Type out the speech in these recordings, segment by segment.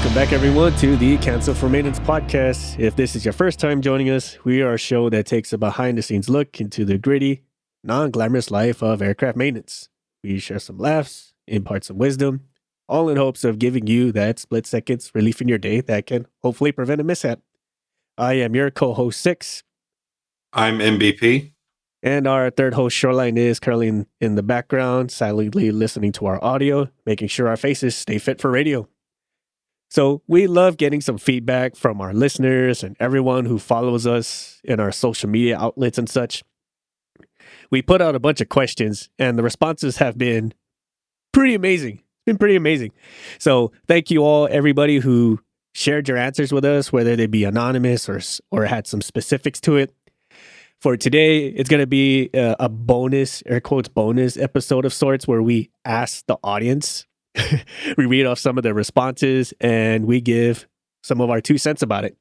Welcome back, everyone, to the Cancel for Maintenance podcast. If this is your first time joining us, we are a show that takes a behind-the-scenes look into the gritty, non-glamorous life of aircraft maintenance. We share some laughs, impart some wisdom, all in hopes of giving you that split seconds relief in your day that can hopefully prevent a mishap. I am your co-host, Six. I'm MVP. And our third host, Shoreline, is currently in the background, silently listening to our audio, making sure our faces stay fit for radio. So we love getting some feedback from our listeners and everyone who follows us in our social media outlets and such. We put out a bunch of questions and the responses have been pretty amazing. It's been pretty amazing. So thank you all, everybody who shared your answers with us, whether they be anonymous or had some specifics to it. For today, it's going to be a bonus, air quotes, bonus episode of sorts where we ask the audience. We read off some of the responses and we give some of our 2 cents about it.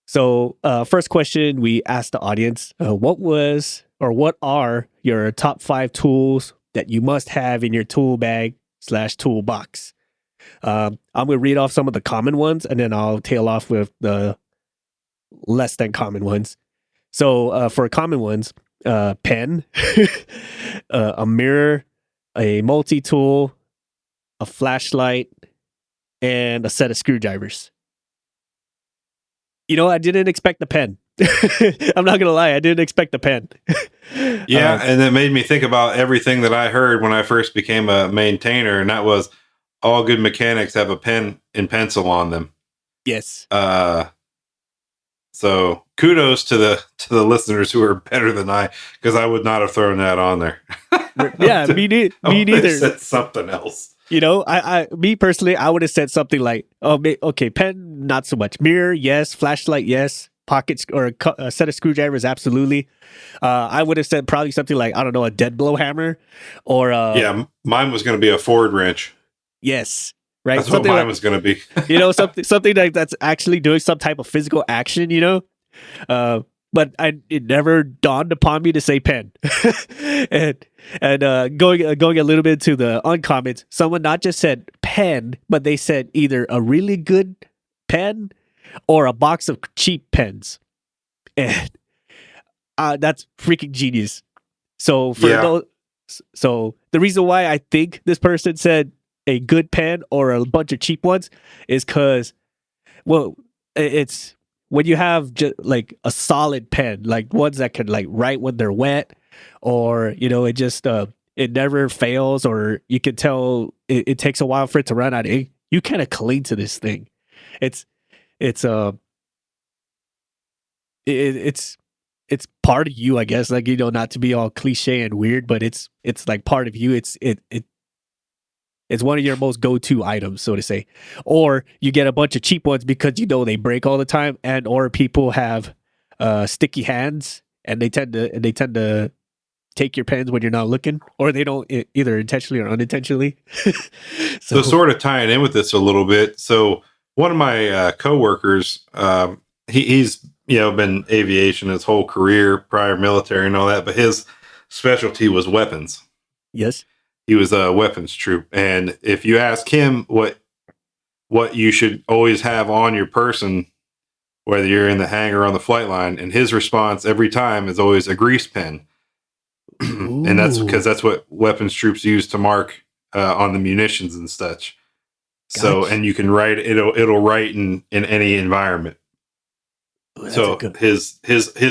So first question, we asked the audience, what are your top 5 tools that you must have in your tool bag / toolbox? I'm going to read off some of the common ones and then I'll tail off with the less than common ones. So for common ones, pen, a mirror, a multi-tool, a flashlight, and a set of screwdrivers. You know, I didn't expect the pen. I'm not going to lie. I didn't expect the pen. Yeah, and it made me think about everything that I heard when I first became a maintainer, and that was all good mechanics have a pen and pencil on them. Yes. So kudos to the listeners who are better than I, because I would not have thrown that on there. Yeah, me neither. Said something else. You know, me personally, I would have said something like, "Oh, okay, pen, not so much. Mirror, yes. Flashlight, yes. Pockets or a set of screwdrivers, absolutely." I would have said probably something like, I don't know, a dead blow hammer, or yeah, mine was going to be a Ford wrench. Yes, right. That's something what mine was going to be. You know, something that's actually doing some type of physical action. You know, but it never dawned upon me to say pen. and going a little bit to the uncommons, someone not just said pen, but they said either a really good pen or a box of cheap pens. And that's freaking genius. So so the reason why I think this person said a good pen or a bunch of cheap ones is because, well, it's when you have just like a solid pen, like ones that can like write when they're wet, or, you know, it just it never fails, or you can tell it takes a while for it to run out of ink. You kind of cling to this thing. It's part of you, I guess. Like, you know, not to be all cliche and weird, but it's like part of you. It's one of your most go-to items, so to say. Or you get a bunch of cheap ones because you know they break all the time, and or people have sticky hands and they tend to take your pens when you're not looking, or they don't, either intentionally or unintentionally. So sort of tying in with this a little bit. So one of my coworkers, he's been aviation his whole career, prior military and all that, but his specialty was weapons. Yes. He was a weapons troop, and if you ask him what you should always have on your person, whether you're in the hangar or on the flight line, and his response every time is always a grease pen. And that's because that's what weapons troops use to mark on the munitions and such. Gotcha. So, and you can write it'll write in any environment. Ooh, so his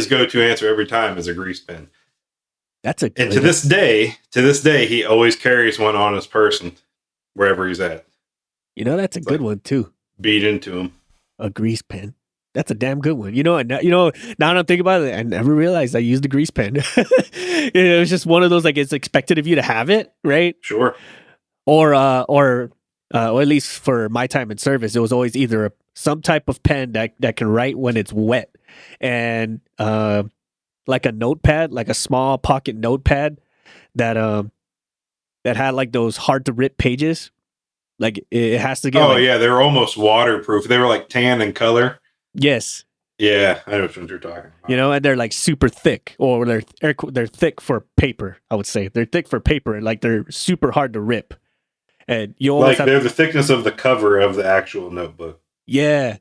go-to answer every time is a grease pen. That's a good. And to this day, he always carries one on his person wherever he's at. You know, that's a good one too. Beat into him. A grease pen. That's a damn good one. Now that I'm thinking about it, I never realized I used a grease pen. It was just one of those, like, it's expected of you to have it, right? Sure. Or at least for my time in service, it was always either some type of pen that can write when it's wet, and like a notepad, like a small pocket notepad that had like those hard to rip pages. Like it has to get. Oh yeah, they were almost waterproof. They were like tan in color. Yes. Yeah, I know what you're talking about. And they're like super thick, or they're thick for paper. I would say they're thick for paper, like they're super hard to rip. And you always they're the thickness of the cover of the actual notebook. Yeah.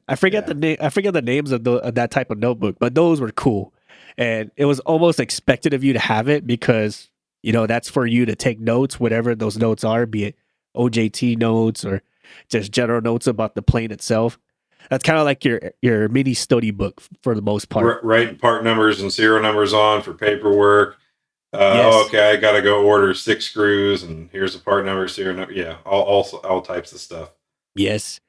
I forget the name. I forget the names of that type of notebook, but those were cool. And it was almost expected of you to have it because that's for you to take notes, whatever those notes are, be it OJT notes or just general notes about the plane itself. That's kind of like your mini study book for the most part. Writing part numbers and serial numbers on for paperwork. Yes. Okay, I got to go order 6 screws, and here's the part number, serial number. Yeah, all types of stuff. Yes.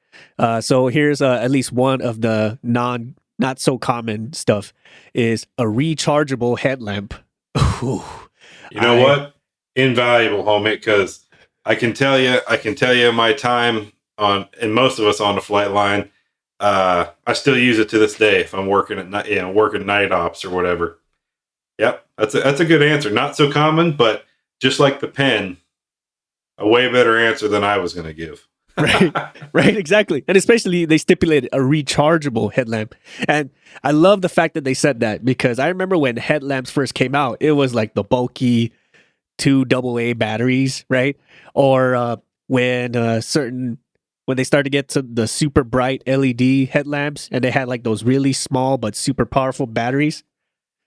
So here's at least one of the not so common stuff is a rechargeable headlamp. You know what? Invaluable, homie, because I can tell you my time on, and most of us on the flight line, I still use it to this day if I'm working at night, working night ops or whatever. Yep, that's a good answer. Not so common, but just like the pen, a way better answer than I was going to give. Right, exactly. And especially they stipulated a rechargeable headlamp. And I love the fact that they said that because I remember when headlamps first came out, it was like the bulky 2 AA batteries, right? Or when they started to get to the super bright LED headlamps and they had like those really small but super powerful batteries.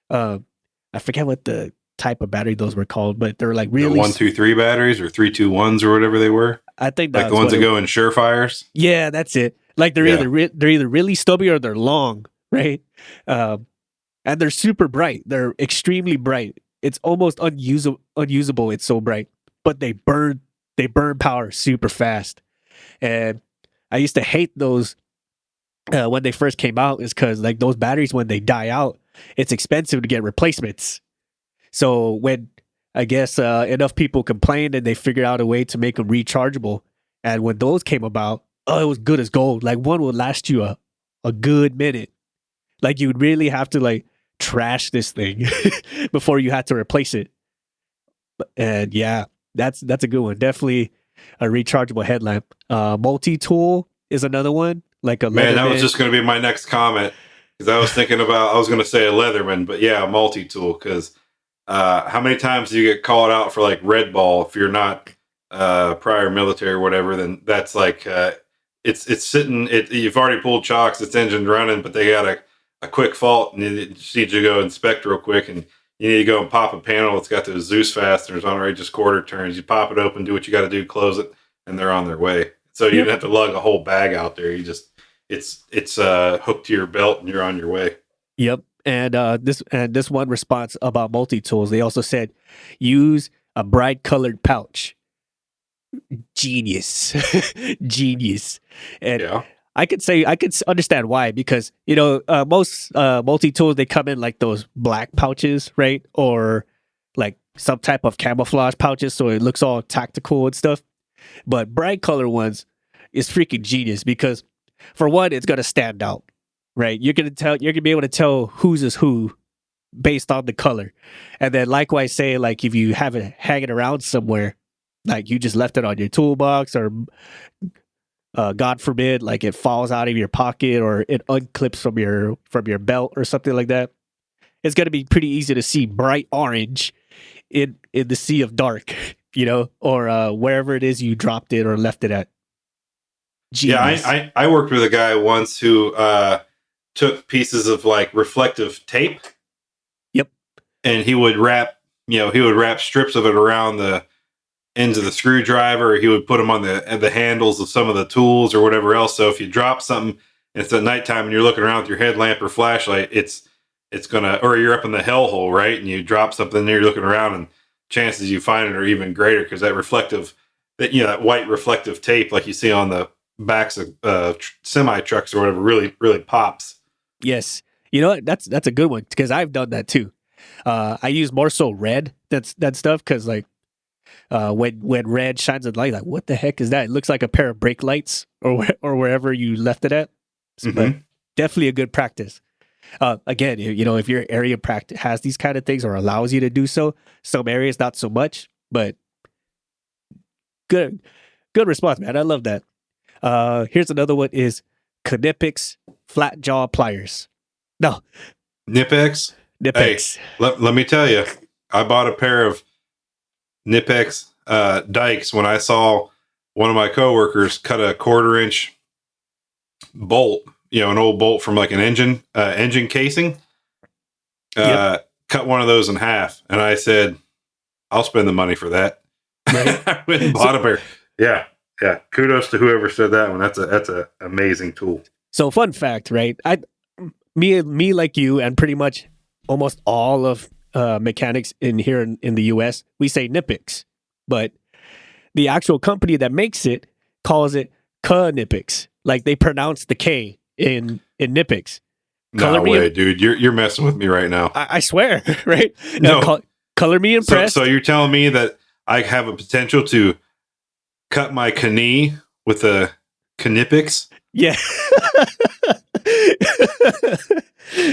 I forget what the type of battery those were called, but they're like really the 1, 2, 3 batteries or 3, 2, 1s or whatever they were. I think that's like the ones that go in Surefires. Yeah, that's it. Like they're either really stubby or they're long, right? And they're super bright. They're extremely bright. It's almost unusable. It's so bright, but they burn power super fast. And I used to hate those when they first came out, is because like those batteries, when they die out, it's expensive to get replacements. So when I guess enough people complained and they figured out a way to make them rechargeable. And when those came about, it was good as gold. Like one would last you a good minute. Like you would really have to like trash this thing before you had to replace it. And yeah, that's a good one. Definitely a rechargeable headlamp. Multi-tool is another one. Like a man, that was just going to be my next comment because I was thinking about, I was going to say a Leatherman, but yeah, a multi-tool because how many times do you get called out for like red ball if you're not prior military or whatever? Then that's like it's sitting. You've already pulled chocks. It's engine running, but they got a quick fault, and you just need to go inspect real quick, and you need to go and pop a panel. It's got those Zeus fasteners on it, just quarter turns. You pop it open, do what you got to do, close it, and they're on their way. So you don't have to lug a whole bag out there. You just it's hooked to your belt, and you're on your way. Yep. And this one response about multi-tools, they also said, use a bright colored pouch. Genius. Genius. And Yeah. I could understand why, because, most multi-tools, they come in like those black pouches, right? Or like some type of camouflage pouches, so it looks all tactical and stuff. But bright color ones is freaking genius because, for one, it's going to stand out. Right, you're gonna be able to tell whose is who based on the color, and then likewise say like if you have it hanging around somewhere, like you just left it on your toolbox, or God forbid, like it falls out of your pocket or it unclips from your belt or something like that. It's gonna be pretty easy to see bright orange in the sea of dark, or wherever it is you dropped it or left it at. Genius. Yeah, I worked with a guy once who took pieces of like reflective tape. Yep. And he would wrap strips of it around the ends of the screwdriver. Or he would put them on the handles of some of the tools or whatever else. So if you drop something and it's at nighttime and you're looking around with your headlamp or flashlight, it's gonna, or you're up in the hellhole, right? And you drop something there, you're looking around, and chances you find it are even greater because that white reflective tape, like you see on the backs of semi trucks or whatever, really, really pops. Yes. You know what? That's a good one because I've done that too. I use more so red that stuff because like when red shines a light, like what the heck is that? It looks like a pair of brake lights or wherever you left it at. Mm-hmm. But definitely a good practice. Again, if your area practice has these kind of things or allows you to do so, some areas not so much, but good response, man. I love that. Here's another one is Knipex flat jaw pliers. No. Knipex? Hey, let me tell you, I bought a pair of Knipex dikes when I saw one of my coworkers cut a 1/4-inch bolt, an old bolt from like an engine casing, cut one of those in half. And I said, I'll spend the money for that. Right. I went and bought a pair. Yeah. Yeah. Kudos to whoever said that one. That's a amazing tool. So fun fact, right? Me like you and pretty much almost all of mechanics in the US, we say Knipex, but the actual company that makes it calls it Knipex. Like they pronounce the K in Knipex. No way, dude. You're messing with me right now. I swear, right? No. Color me impressed. So you're telling me that I have a potential to cut my knee with a Knipex? Yeah.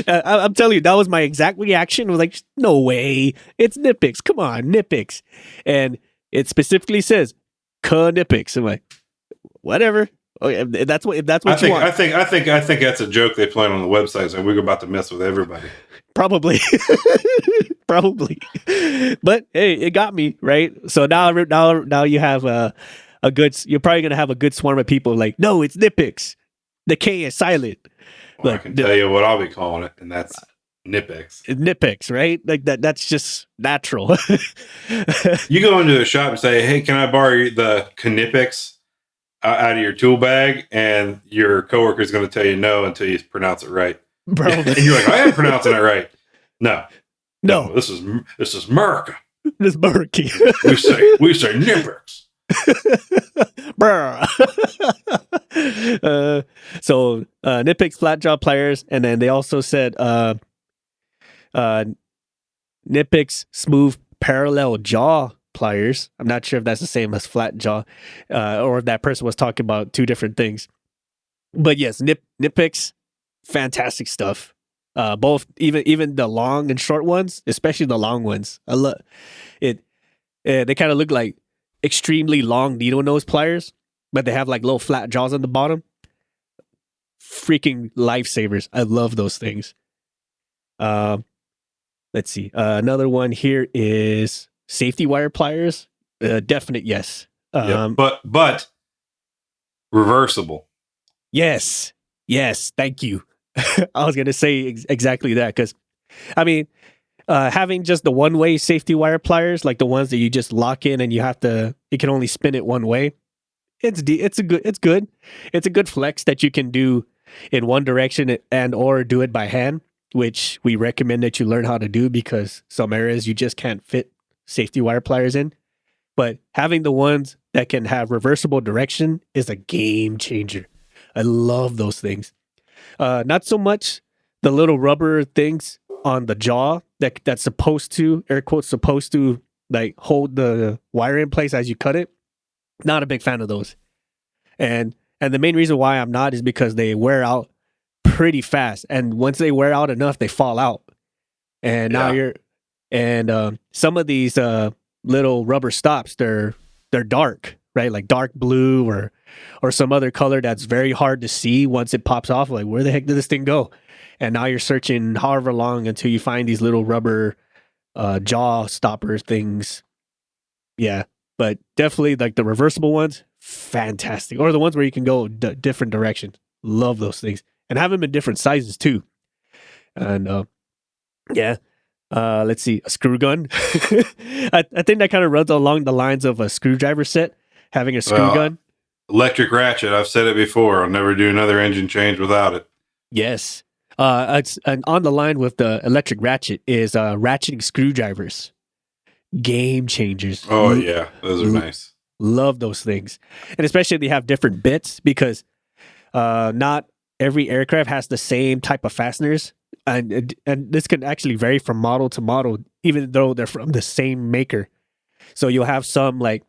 I'm telling you, that was my exact reaction. I was like, no way. It's Knipex. Come on, Knipex. And it specifically says Knipex. I'm like, whatever. Okay, if that's what you want. I think that's a joke they play on the website, so we're about to mess with everybody. Probably. Probably. But hey, it got me, right? So now you have you're probably gonna have a good swarm of people like, no, it's Knipex. The K is silent. Well, I can tell you what I'll be calling it, and that's Knipex. Knipex, right? Like that's just natural. You go into a shop and say, hey, can I borrow the Knipex out of your tool bag? And your coworker is going to tell you no until you pronounce it right. Probably. And you're like, I am pronouncing it right. No, this is America. This Murky. we say Knipex. So Knipex flat jaw pliers, and then they also said Knipex smooth parallel jaw pliers. I'm not sure if that's the same as flat jaw, or if that person was talking about two different things. But yes, Knipex, fantastic stuff. Both, even the long and short ones, especially the long ones. I love it. They kind of look like extremely long needle nose pliers, but they have like little flat jaws on the bottom. Freaking lifesavers. I love those things. Let's see. Another one here is safety wire pliers. Definite yes. But reversible. Yes. Thank you. I was going to say exactly that, because I mean, having just the one-way safety wire pliers, like the ones that you just lock in and you can only spin it one way. It's good. It's a good flex that you can do in one direction and or do it by hand, which we recommend that you learn how to do, because some areas you just can't fit safety wire pliers in. But having the ones that can have reversible direction is a game changer. I love those things. Not so much the little rubber things on the jaw that's supposed to, air quotes, supposed to like hold the wire in place as you cut it. Not a big fan of those. And the main reason why I'm not is because they wear out pretty fast. And once they wear out enough, they fall out. And now some of these little rubber stops, they're dark, right? Like dark blue or some other color that's very hard to see once it pops off. Like, where the heck did this thing go? And now you're searching however long until you find these little rubber jaw stopper things. Yeah, but definitely like the reversible ones, fantastic. Or the ones where you can go different directions. Love those things. And have them in different sizes too. And let's see, a screw gun. I think that kind of runs along the lines of a screwdriver set, having a screw gun. Electric ratchet, I've said it before. I'll never do another engine change without it. Yes. And on the line with the electric ratchet is ratcheting screwdrivers. Game changers. Oh, yeah. Those are nice. Love those things. And especially if they have different bits, because not every aircraft has the same type of fasteners. And this can actually vary from model to model, even though they're from the same maker. So you'll have some like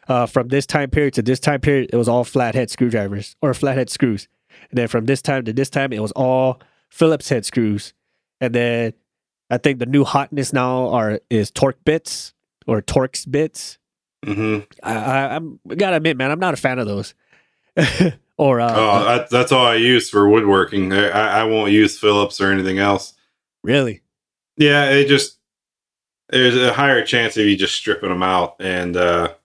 from this time period to this time period, it was all flathead screwdrivers or flathead screws. And then from this time to this time, it was all Phillips head screws. And then I think the new hotness now is torque bits or Torx bits. Mm-hmm. I gotta admit, man, I'm not a fan of those. Or that's all I use for woodworking. I won't use Phillips or anything else. Really? Yeah, there's a higher chance of you just stripping them out, and the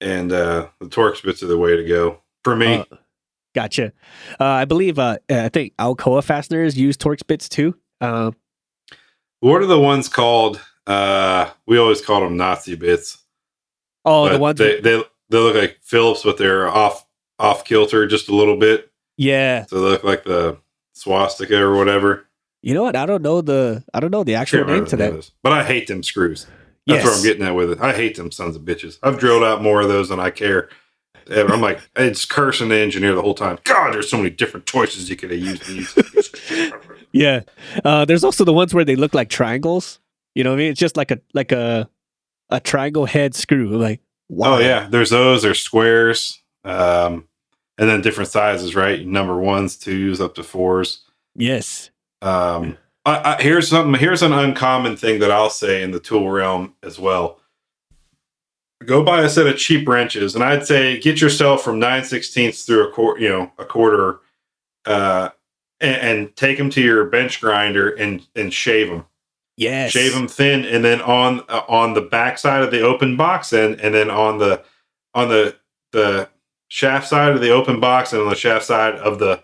Torx bits are the way to go for me. Gotcha. I believe I think Alcoa fasteners use Torx bits too. What are the ones called? We always call them Nazi bits. Oh, but the ones they look like Phillips, but they're off kilter just a little bit. Yeah. So they look like the swastika or whatever. You know what? I don't know the actual name to that. But I hate them screws. That's where I'm getting at with it. I hate them sons of bitches. I've drilled out more of those than I care. I'm like, it's cursing the engineer the whole time. God, there's so many different choices you could have used. Yeah. There's also the ones where they look like triangles. You know what I mean? It's just like a triangle head screw. Like, wow. Oh yeah, there's those. There's squares, and then different sizes, right? Number 1s, 2s, up to 4s. Yes. Here's an uncommon thing that I'll say in the tool realm as well. Go buy a set of cheap wrenches, and I'd say get yourself from 9/16 through a quarter, and take them to your bench grinder and shave them. Yes. Shave them thin, and then on the back side of the open box end, and then on the shaft side of the open box, and on the shaft side of the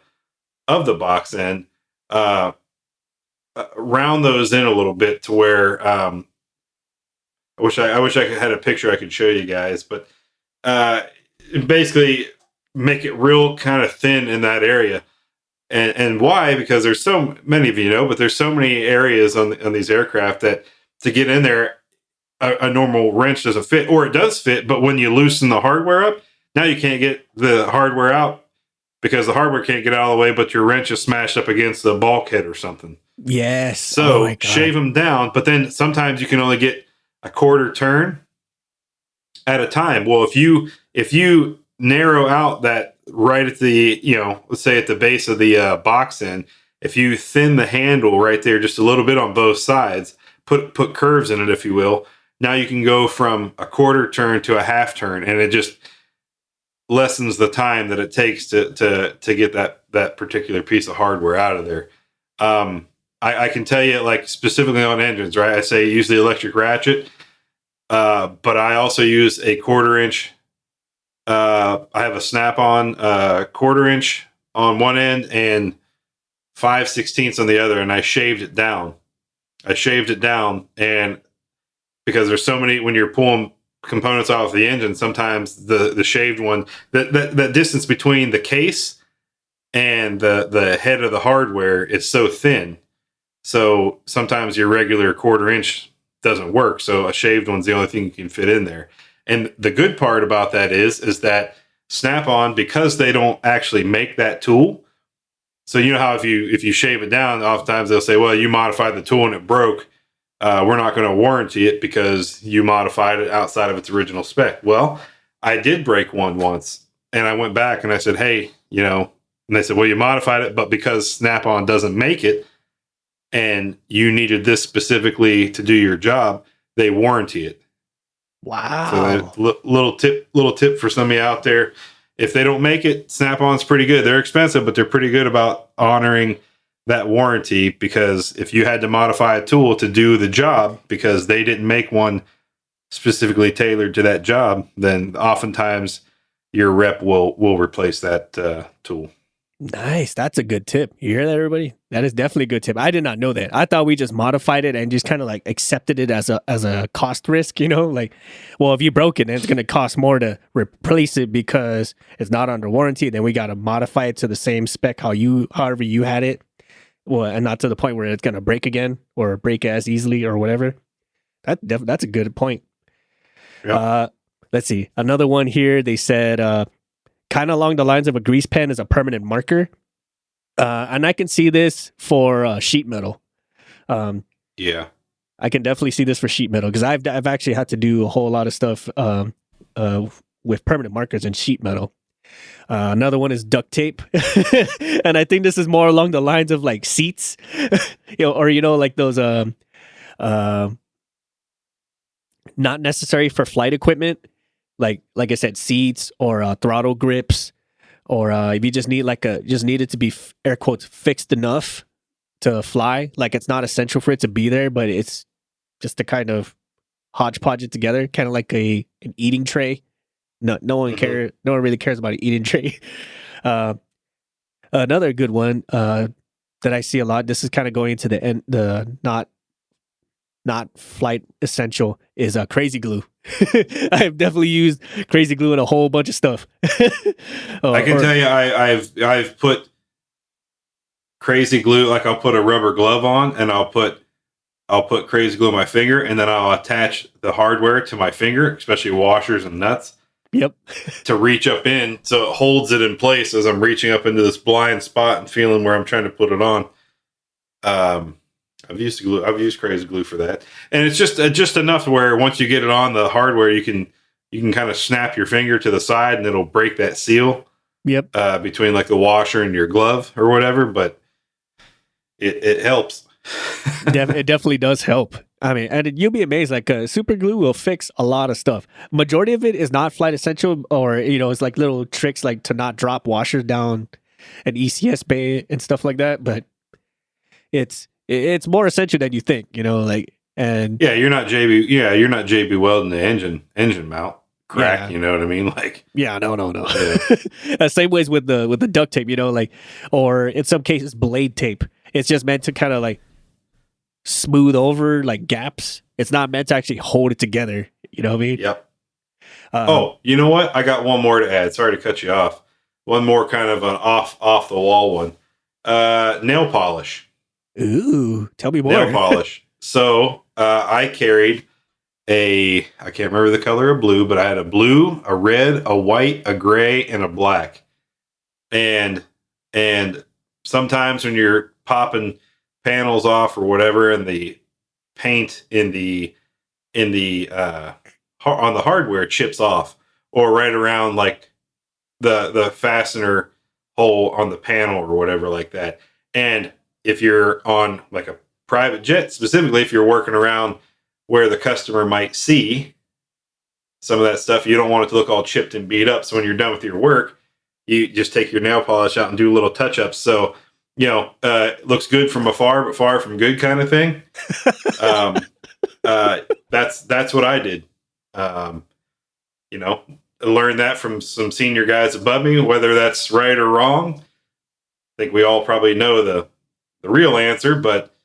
box end, round those in a little bit to where I wish I had a picture I could show you guys, but basically make it real kind of thin in that area. And why? Because there's so many of you know, but there's so many areas on these aircraft that to get in there, a normal wrench doesn't fit, or it does fit, but when you loosen the hardware up, now you can't get the hardware out because the hardware can't get out of the way, but your wrench is smashed up against the bulkhead or something. Yes. So shave them down, but then sometimes you can only get a quarter turn at a time. Well, if you narrow out that right at the, let's say at the base of the box end, if you thin the handle right there just a little bit on both sides, put curves in it, if you will, now you can go from a quarter turn to a half turn, and it just lessens the time that it takes to get that particular piece of hardware out of there. I can tell you, like, specifically on engines, right? I say use the electric ratchet, but I also use a 1/4 inch. I have a snap-on 1/4 inch on one end and 5/16 on the other, and I shaved it down. And because there's so many, when you're pulling components off the engine, sometimes the shaved one, that distance between the case and the head of the hardware is so thin. So sometimes your regular 1/4 inch doesn't work. So a shaved one's the only thing you can fit in there. And the good part about that is that Snap-on, because they don't actually make that tool. So you know how if you shave it down, oftentimes they'll say, well, you modified the tool and it broke. We're not going to warranty it because you modified it outside of its original spec. Well, I did break one once, and I went back and I said, hey, and they said, well, you modified it, but because Snap-on doesn't make it and you needed this specifically to do your job, they warranty it. Wow. So little tip for some of you out there. If they don't make it, Snap-on's pretty good. They're expensive, but they're pretty good about honoring that warranty, because if you had to modify a tool to do the job because they didn't make one specifically tailored to that job, then oftentimes your rep will replace that tool. Nice. That's a good tip. You hear that, everybody? That is definitely a good tip. I did not know that. I thought we just modified it and just kind of like accepted it as a cost risk, like, well, if you broke it, then it's going to cost more to replace it because it's not under warranty. Then we got to modify it to the same spec however you had it. Well, and not to the point where it's going to break again or break as easily or whatever. That's a good point. Yep. Let's see. Another one here. They said, kind of along the lines of a grease pen is a permanent marker. And I can see this for sheet metal. Yeah. I can definitely see this for sheet metal because I've actually had to do a whole lot of stuff with permanent markers in sheet metal. Another one is duct tape. And I think this is more along the lines of like seats, or, like those, not necessary for flight equipment. Like I said, seats or throttle grips, or if you just need need it to be air quotes fixed enough to fly. Like it's not essential for it to be there, but it's just to kind of hodgepodge it together, kind of like an eating tray. No one no one really cares about an eating tray. Another good one that I see a lot. This is kind of going into the not flight essential is crazy glue. I've definitely used crazy glue in a whole bunch of stuff. I can tell you, I've put crazy glue. Like I'll put a rubber glove on, and I'll put crazy glue on my finger, and then I'll attach the hardware to my finger, especially washers and nuts. Yep. To reach up in, so it holds it in place as I'm reaching up into this blind spot and feeling where I'm trying to put it on. I've used glue. I've used crazy glue for that, and it's just enough where once you get it on the hardware, you can kind of snap your finger to the side, and it'll break that seal. Yep. Between like the washer and your glove or whatever, but it helps. It definitely does help. I mean, and you'll be amazed. Like super glue will fix a lot of stuff. Majority of it is not flight essential, or it's like little tricks like to not drop washers down an ECS bay and stuff like that. But it's more essential than you think. And you're not JB. Yeah, you're not JB welding the engine mount crack. Yeah. You know what I mean? Like, yeah, no. Yeah. Same ways with the duct tape. Or in some cases blade tape. It's just meant to kind of like smooth over like gaps. It's not meant to actually hold it together. You know what I mean? Yep. You know what? I got one more to add. Sorry to cut you off. One more kind of an off the wall one. Nail polish. Ooh, tell me more. Nail polish. So I carried I can't remember the color of blue, but I had a blue, a red, a white, a gray, and a black. And sometimes when you're popping panels off or whatever, and the paint on the hardware chips off, or right around like the fastener hole on the panel or whatever like that. And if you're on like a private jet, specifically if you're working around where the customer might see some of that stuff, you don't want it to look all chipped and beat up. So when you're done with your work, you just take your nail polish out and do little touch-ups. So it looks good from afar, but far from good kind of thing. That's what I did. Learned that from some senior guys above me, whether that's right or wrong. I think we all probably know the real answer, but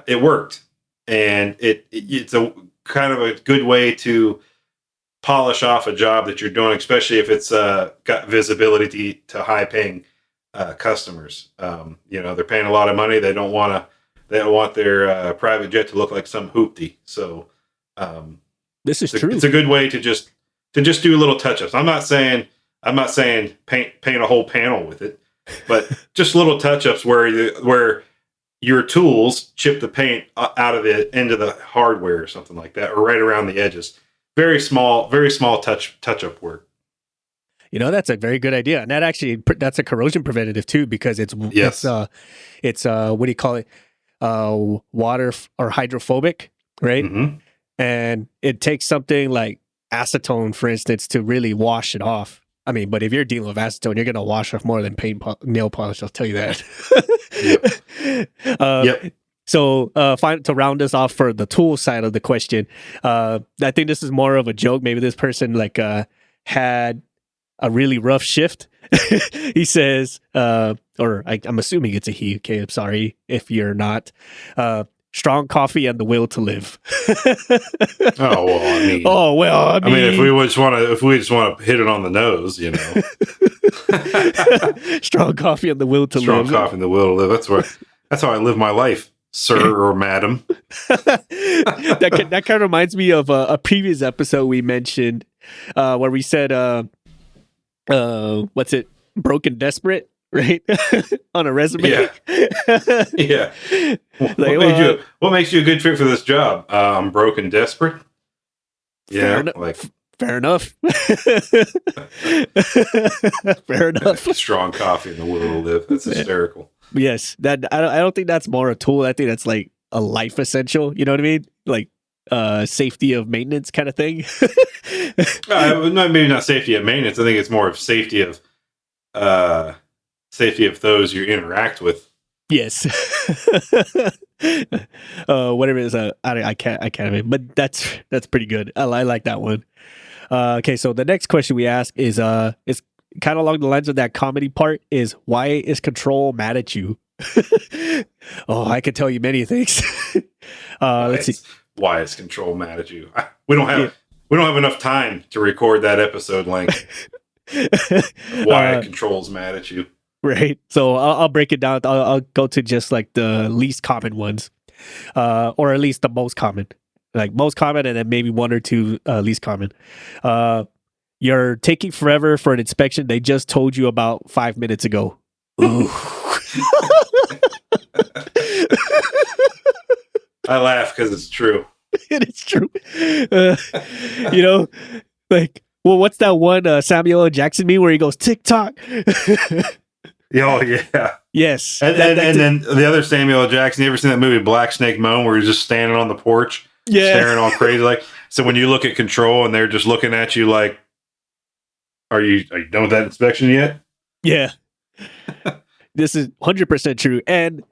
it worked. And it's a kind of a good way to polish off a job that you're doing, especially if it's got visibility to high-paying customers. They're paying a lot of money. They don't want their private jet to look like some hoopty. So this is true. It's a good way to just do little touch-ups. I'm not saying paint a whole panel with it, but just little touch-ups where your tools chip the paint out of it into the hardware or something like that, or right around the edges. Very small touch-up work. That's a very good idea, and that's a corrosion preventative too, because it's what do you call it? Water or hydrophobic, right? Mm-hmm. And it takes something like acetone, for instance, to really wash it off. I mean, but if you're dealing with acetone, you're going to wash off more than nail polish. I'll tell you that. Yep. So, to round us off for the tool side of the question, I think this is more of a joke. Maybe this person had a really rough shift. He says, I'm assuming it's a he. Okay, I'm sorry if you're not. Strong coffee and the will to live. I mean, if we just want to hit it on the nose, strong coffee and the will to live. Strong coffee and the will to live. That's how I live my life, sir or madam. That kind of reminds me of a previous episode we mentioned, where we said, what's it? Broken desperate. Right? On a resume. Yeah. What makes you a good fit for this job? I'm broke and desperate. Yeah. Fair enough. Fair enough. Strong coffee and the will to live. That's hysterical. Yes. I don't think that's more a tool. I think that's like a life essential. You know what I mean? Like safety of maintenance kind of thing. Maybe not safety of maintenance. I think it's more of safety of those you interact with. Yes. Whatever it is, I can't. But that's pretty good. I like that one. Okay, so the next question we ask is it's kind of along the lines of that comedy part. Is why is Control mad at you? Oh, I could tell you many things. Let's see. Why is Control mad at you? We don't have enough time to record that episode length. Why Control's mad at you? Right. So I'll break it down. I'll go to just like the least common ones, or at least the most common, like most common, and then maybe one or two least common. You're taking forever for an inspection they just told you about 5 minutes ago. Ooh. I laugh because it's true. It's true. Like, well, what's that one Samuel L. Jackson meme where he goes TikTok? Oh yeah. Yes. And then the other Samuel L. Jackson. You ever seen that movie Black Snake Moan where he's just standing on the porch, staring all crazy? Like, so when you look at Control and they're just looking at you like, are you done with that inspection yet? Yeah. This is 100% true. And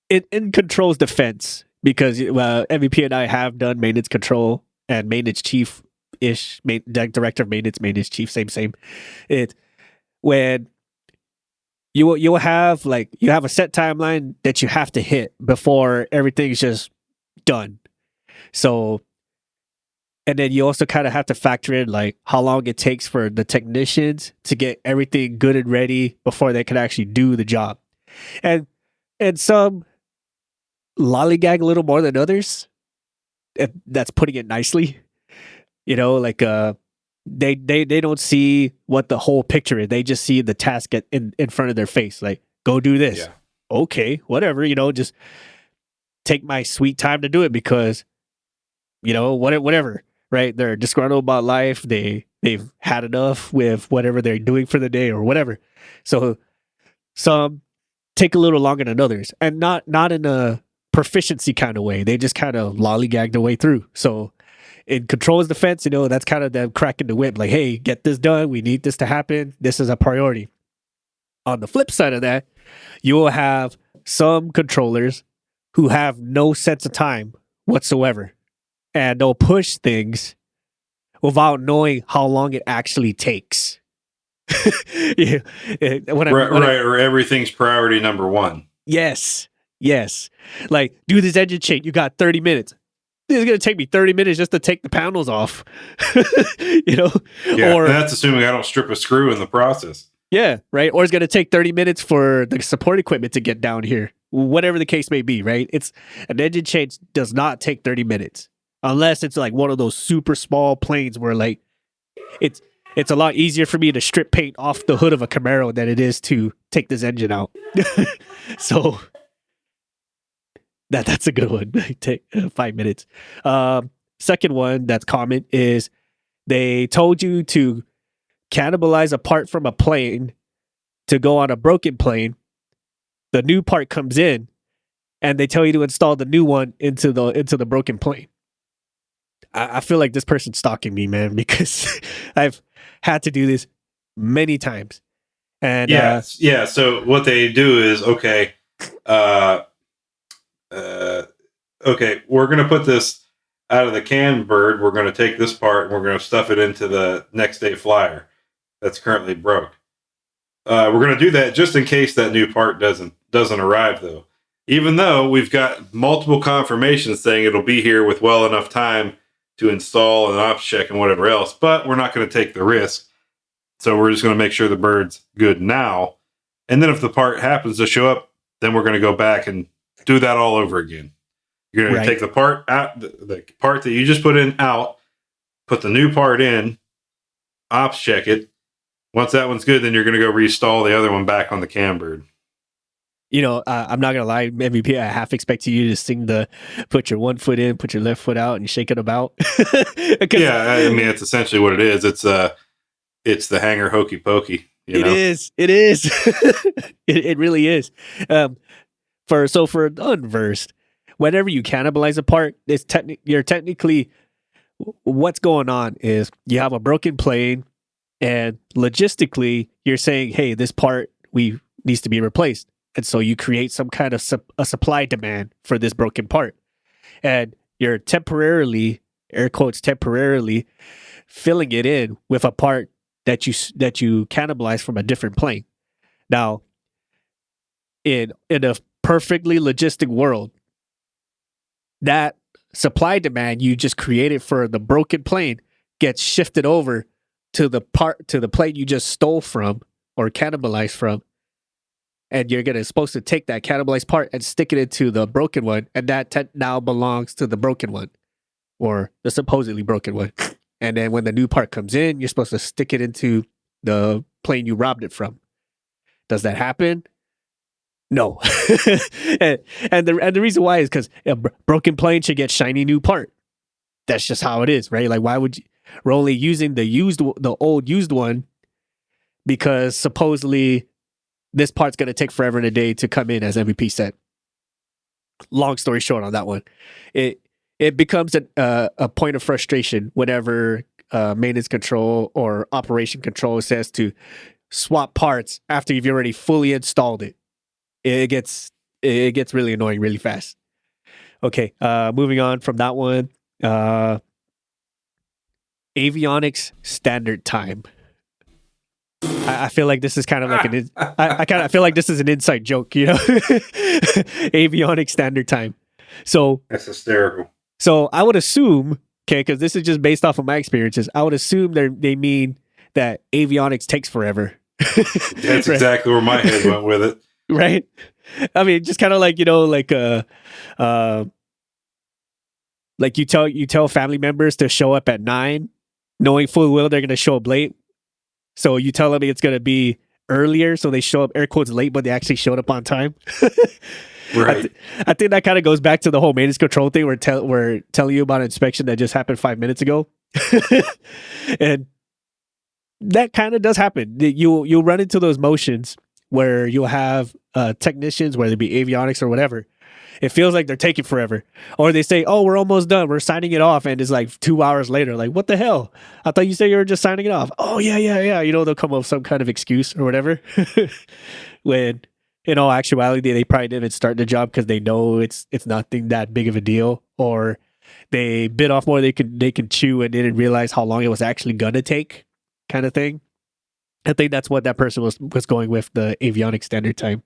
in Control's defense, because MVP and I have done maintenance control and maintenance chief-ish, director of maintenance chief, same. When you'll have you have a set timeline that you have to hit before everything's just done. So, and then you also kind of have to factor in like how long it takes for the technicians to get everything good and ready before they can actually do the job. And some lollygag a little more than others. If that's putting it nicely. Like they don't see what the whole picture is. They just see the task in front of their face. Like, go do this. Yeah. Okay, whatever. Just take my sweet time to do it because, whatever. Right? They're disgruntled about life. They've had enough with whatever they're doing for the day or whatever. So some take a little longer than others, and not in a proficiency kind of way. They just kind of lollygag their way through. So in Control's defense, that's kind of them cracking the whip. Like, hey, get this done. We need this to happen. This is a priority. On the flip side of that, you will have some controllers who have no sense of time whatsoever. And they'll push things without knowing how long it actually takes. Yeah. Or everything's priority number one. Yes. Like, do this engine change. You got 30 minutes. It's going to take me 30 minutes just to take the panels off. Yeah, or that's assuming I don't strip a screw in the process. Yeah, right. Or it's going to take 30 minutes for the support equipment to get down here. Whatever the case may be, right? It's an engine change does not take 30 minutes. Unless it's like one of those super small planes where like it's a lot easier for me to strip paint off the hood of a Camaro than it is to take this engine out. So that's a good one. Take 5 minutes. Second one that's common is they told you to cannibalize a part from a plane to go on a broken plane. The new part comes in, and they tell you to install the new one into the broken plane. I feel like this person's stalking me, man, because I've had to do this many times. And so what they do is okay, we're gonna put this out of the can bird. We're gonna take this part and we're gonna stuff it into the next day flyer that's currently broke. We're gonna do that just in case that new part doesn't arrive, though. Even though we've got multiple confirmations saying it'll be here with well enough time to install and ops check and whatever else, but we're not going to take the risk. So we're just going to make sure the bird's good now. And then if the part happens to show up, then we're going to go back and do that all over again. You're going to take the part out, the part that you just put in out, put the new part in, ops check it. Once that one's good, then you're going to go reinstall the other one back on the cam bird. I'm not going to lie, MVP, I half expected you to sing the put your one foot in, put your left foot out, and shake it about. Yeah, I mean, it's essentially what it is. It's the hanger hokey pokey. It is. It really is. For the unversed, whenever you cannibalize a part, you're technically, what's going on is you have a broken plane, and logistically, you're saying, hey, this part needs to be replaced. And so you create some kind of a supply demand for this broken part. And you're temporarily, air quotes, temporarily filling it in with a part that you cannibalize from a different plane. Now, in a perfectly logistic world, that supply demand you just created for the broken plane gets shifted over to the plane you just stole from or cannibalized from, and you're supposed to take that cannibalized part and stick it into the broken one, and that now belongs to the broken one or the supposedly broken one. And then when the new part comes in, you're supposed to stick it into the plane you robbed it from. Does that happen? No. and the reason why is because a broken plane should get shiny new part. That's just how it is, right? Like, why would you? We're only using the old used one because supposedly this part's going to take forever and a day to come in, as MVP said. Long story short on that one, it becomes a point of frustration whenever maintenance control or operation control says to swap parts after you've already fully installed it. It gets really annoying really fast. Okay, moving on from that one. Avionics standard time. I feel like this is kind of like I feel like this is an inside joke, you know. Avionics standard time. So that's hysterical. So I would assume, okay, because this is just based off of my experiences, I would assume they mean that avionics takes forever. That's right? Exactly where my head went with it. Right. I mean, just kind of like, you know, like you tell family members to show up at 9, knowing full well they're going to show up late. So you tell them it's going to be earlier, so they show up air quotes late, but they actually showed up on time. Right. I think that kind of goes back to the whole maintenance control thing. We're telling you about an inspection that just happened 5 minutes ago, and that kind of does happen. You'll run into those motions where you'll have technicians, whether it be avionics or whatever. It feels like they're taking forever. Or they say, oh, we're almost done. We're signing it off. And it's like 2 hours later. Like, what the hell? I thought you said you were just signing it off. Oh, yeah. You know, they'll come up with some kind of excuse or whatever. When, in all actuality, they probably didn't start the job because they know it's nothing that big of a deal. Or they bit off more they could chew and didn't realize how long it was actually going to take, kind of thing. I think that's what that person was going with, the avionics standard time.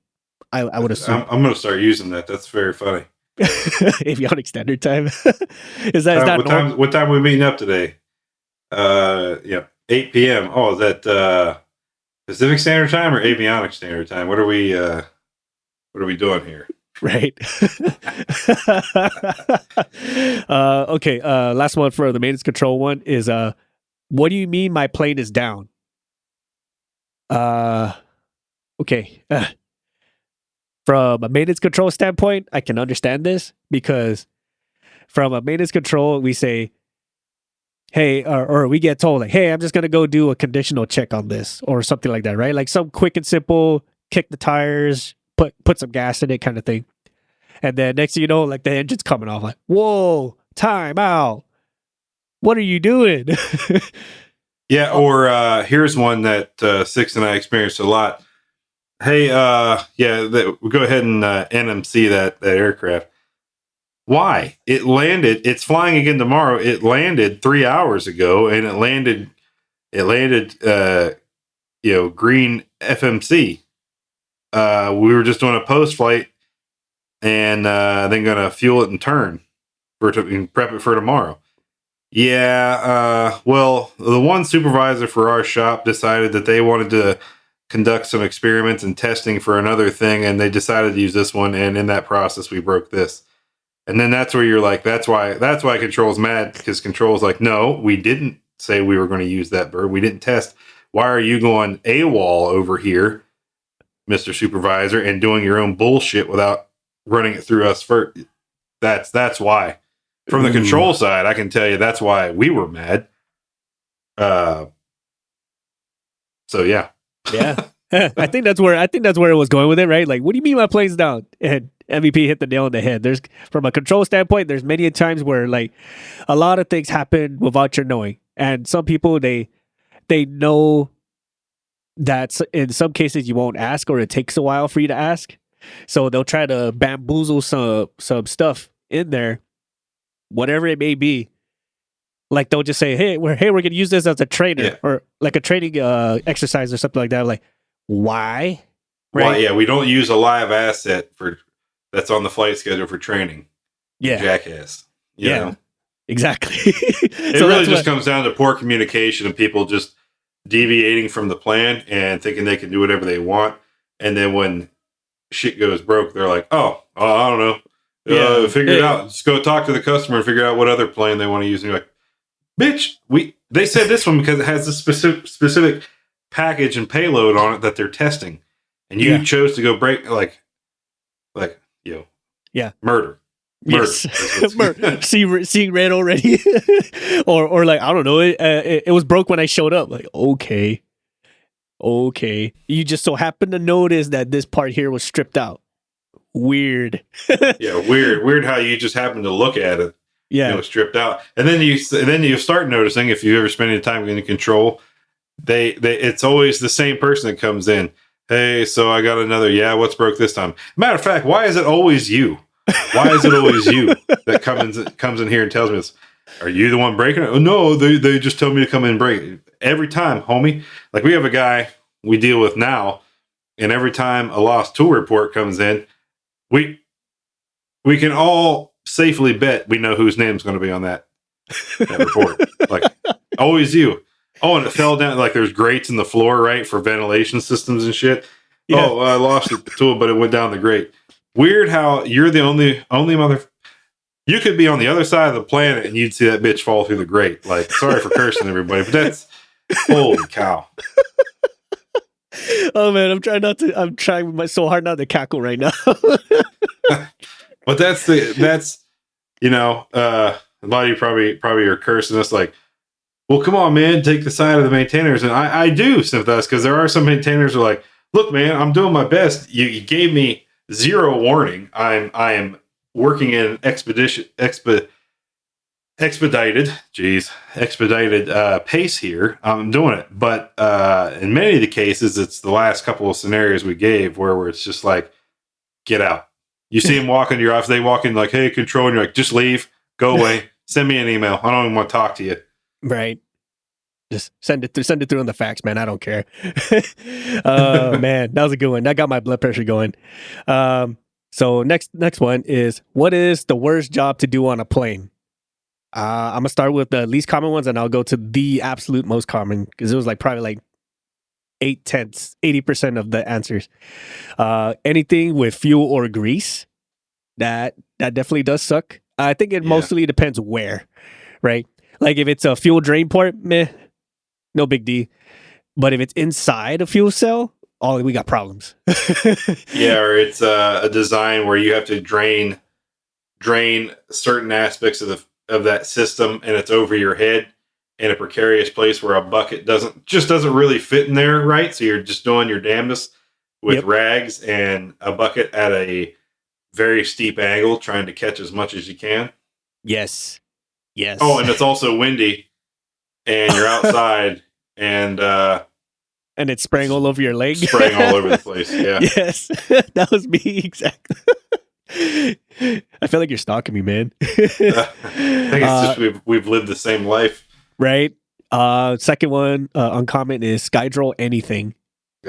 I would assume. I'm going to start using that. That's very funny. Avionics standard time. Is that what time are we meeting up today? 8 p.m. Oh, is that Pacific Standard Time or Avionics Standard Time? What are we doing here? Right. Okay. Last one for the maintenance control one is what do you mean my plane is down? Okay. From a maintenance control standpoint, I can understand this because from a maintenance control, we say, hey, or we get told like, hey, I'm just going to go do a conditional check on this or something like that, right? Like some quick and simple, kick the tires, put some gas in it kind of thing. And then next thing you know, like the engine's coming off like, whoa, time out. What are you doing? Yeah. Or here's one that Six and I experienced a lot. Hey, we'll go ahead and NMC that aircraft. Why? It landed. It's flying again tomorrow. It landed 3 hours ago, and it landed. Green FMC. We were just doing a post flight, and then gonna fuel it and turn and prep it for tomorrow. Yeah. Well, the one supervisor for our shop decided that they wanted to conduct some experiments and testing for another thing, and they decided to use this one, and in that process we broke this. And then that's where you're like, that's why Control's mad, because Control's like, no, we didn't say we were going to use that bird. We didn't test. Why are you going AWOL over here, Mr. Supervisor, and doing your own bullshit without running it through us first? That's why. From the control side, I can tell you that's why we were mad. So yeah. Yeah. I think that's where it was going with it, right? Like, what do you mean my plane's down? And MVP hit the nail on the head. There's, from a control standpoint, there's many times where like a lot of things happen without your knowing. And some people they know that in some cases you won't ask, or it takes a while for you to ask. So they'll try to bamboozle some stuff in there, whatever it may be. Like they'll just say, "Hey, we're gonna use this as a trainer or like a training exercise or something like that." Like, why? Right? Well, yeah, we don't use a live asset that's on the flight schedule for training. Yeah, jackass. You know? Exactly. It so really just comes down to poor communication and people just deviating from the plan and thinking they can do whatever they want. And then when shit goes broke, they're like, "Oh, I don't know. Figure it out. Just go talk to the customer and figure out what other plane they want to use." And you're like, "Bitch, they said this one because it has this specific package and payload on it that they're testing, and you chose to go break murder." Yes, seeing red already, or like I don't know. It was broke when I showed up. Like okay, you just so happened to notice that this part here was stripped out. Weird. Weird how you just happened to look at it. Yeah, stripped out, and then you start noticing if you ever spend any time in control, it's always the same person that comes in. Hey, so I got another. Yeah, what's broke this time? Matter of fact, why is it always you? Why is it always you that comes in here and tells me this? Are you the one breaking it? Oh, no, they just tell me to come in and break it. Every time, homie. Like we have a guy we deal with now, and every time a lost tool report comes in, we can all safely bet we know whose name's going to be on that report. Like always you. Oh, and it fell down. Like there's grates in the floor, right, for ventilation systems and shit. Yeah. Oh, I lost the tool, but it went down the grate. Weird how you're the only mother. You could be on the other side of the planet and you'd see that bitch fall through the grate. Like, sorry for cursing everybody, but that's holy cow. Oh man, I'm trying so hard not to cackle right now. But that's a lot of you probably are cursing us like, well, come on, man, take the side of the maintainers. And I do sympathize because there are some maintainers who are like, look, man, I'm doing my best. You gave me zero warning. I am working in expedited pace here. I'm doing it, but in many of the cases, it's the last couple of scenarios we gave where it's just like, get out. You see them walk into your office. They walk in like, hey, control, and you're like, just leave, go away, send me an email. I don't even want to talk to you. Right. Just send it through on the fax, man. I don't care. Man, that was a good one. That got my blood pressure going. So next one is, what is the worst job to do on a plane? I'm gonna start with the least common ones, and I'll go to the absolute most common because it was like probably like 80% of the answers. Anything with fuel or grease, that definitely does suck. I think it mostly depends where, right? Like if it's a fuel drain port, meh, no big D. But if it's inside a fuel cell, we got problems. Yeah, or it's a design where you have to drain certain aspects of that system, and it's over your head in a precarious place where a bucket doesn't really fit in there, right? So you're just doing your damnedest with rags and a bucket at a very steep angle, trying to catch as much as you can. Yes. Oh, and it's also windy, and you're outside, and it's spraying all over your leg. Spraying all over the place, yeah. Yes, that was me, exactly. I feel like you're stalking me, man. I think it's just we've lived the same life. Right. Second one, uncommon is Skydroll anything.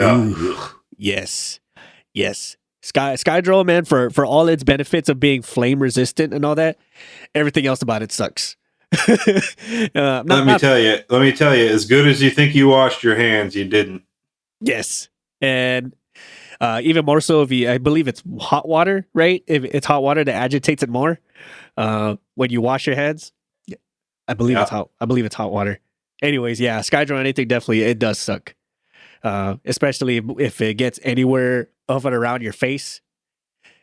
Ooh, yes. Skydroll, man, for all its benefits of being flame resistant and all that, everything else about it sucks. Let me tell you, as good as you think you washed your hands, you didn't. Yes. And even more so I believe it's hot water, right? If it's hot water that agitates it more when you wash your hands. I believe it's hot. I believe it's hot water. Anyways, yeah, Skydroll anything, definitely it does suck. Especially if it gets anywhere of and around your face.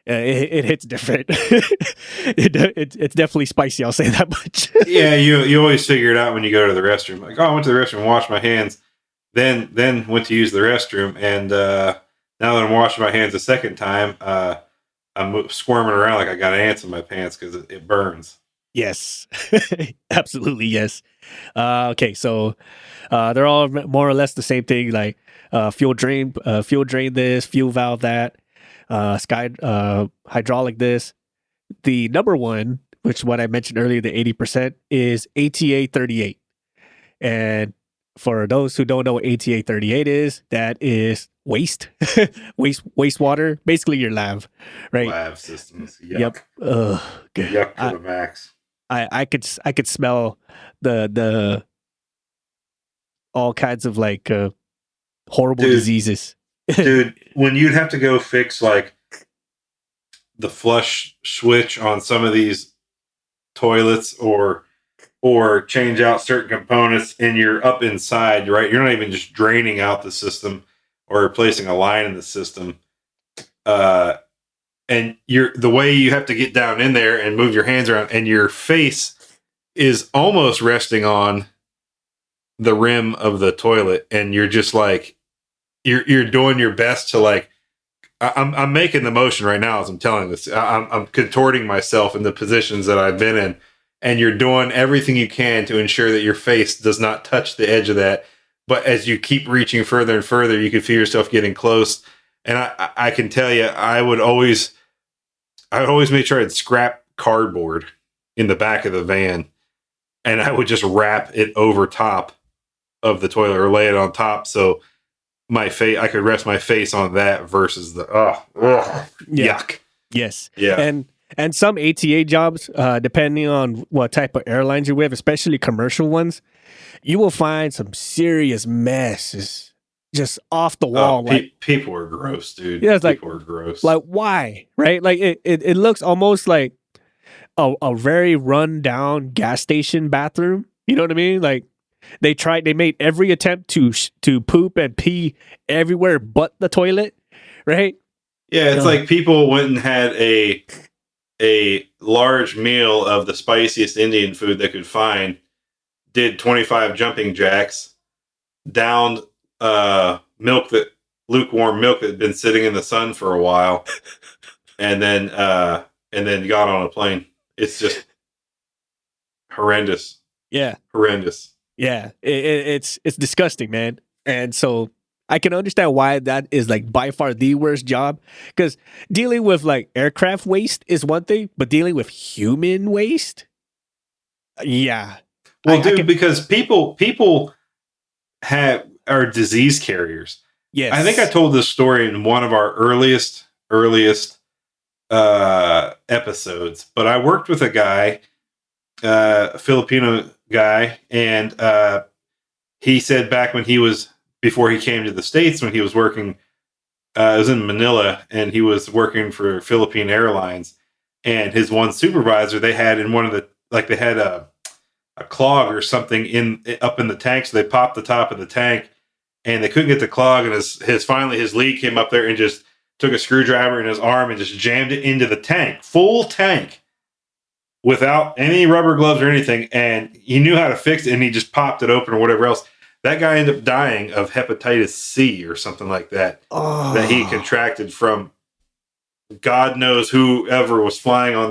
It hits different. It's definitely spicy, I'll say that much. Yeah, you always figure it out when you go to the restroom. Like, oh, I went to the restroom and washed my hands, then went to use the restroom, and now that I'm washing my hands a second time, I'm squirming around like I got ants in my pants because it burns. Yes, absolutely, yes. Okay, so they're all more or less the same thing, like fuel drain this, fuel valve that. Sky hydraulic disc. The number one, which what I mentioned earlier, the 80% is ATA 38. And for those who don't know what ATA 38 is, that is wastewater, basically your lav, right? Lav systems. Yuck. Yep. Good. Yuck to the max. I could smell the all kinds of like horrible diseases. Dude, when you'd have to go fix like the flush switch on some of these toilets or change out certain components and you're up inside, right? You're not even just draining out the system or replacing a line in the system. And the way you have to get down in there and move your hands around and your face is almost resting on the rim of the toilet. And you're just like, you're doing your best to like, I'm making the motion right now as I'm telling this. I'm contorting myself in the positions that I've been in, and you're doing everything you can to ensure that your face does not touch the edge of that. But as you keep reaching further and further, you can feel yourself getting close. And I can tell you, I would always make sure I'd scrap cardboard in the back of the van, and I would just wrap it over top of the toilet or lay it on top so I could rest my face on that versus the yuck. Yes. Yeah. And some ATA jobs, depending on what type of airlines you're with, especially commercial ones, you will find some serious messes just off the wall. People are gross, dude. Yeah, it's people are gross. Like, why? Right? Like, it looks almost like a very run down gas station bathroom. You know what I mean? Like, they made every attempt to poop and pee everywhere but the toilet, right? Yeah, it's like people went and had a large meal of the spiciest Indian food they could find, did 25 jumping jacks, downed lukewarm milk that had been sitting in the sun for a while, and then got on a plane. It's just horrendous. Yeah. Horrendous. Yeah, it's disgusting, man. And so I can understand why that is like by far the worst job, because dealing with like aircraft waste is one thing, but dealing with human waste, yeah. Well, because people are disease carriers. Yes, I think I told this story in one of our earliest episodes. But I worked with a guy, a Filipino guy, and he said back when before he came to the States, when he was working, it was in Manila, and he was working for Philippine Airlines, and his one supervisor, they had in one of the, like they had a clog or something up in the tank, so they popped the top of the tank, and they couldn't get the clog, and finally his lead came up there and just took a screwdriver in his arm and just jammed it into the tank, full tank, without any rubber gloves or anything, and he knew how to fix it, and he just popped it open or whatever else. That guy ended up dying of hepatitis C or something like that, that he contracted from God knows whoever was flying on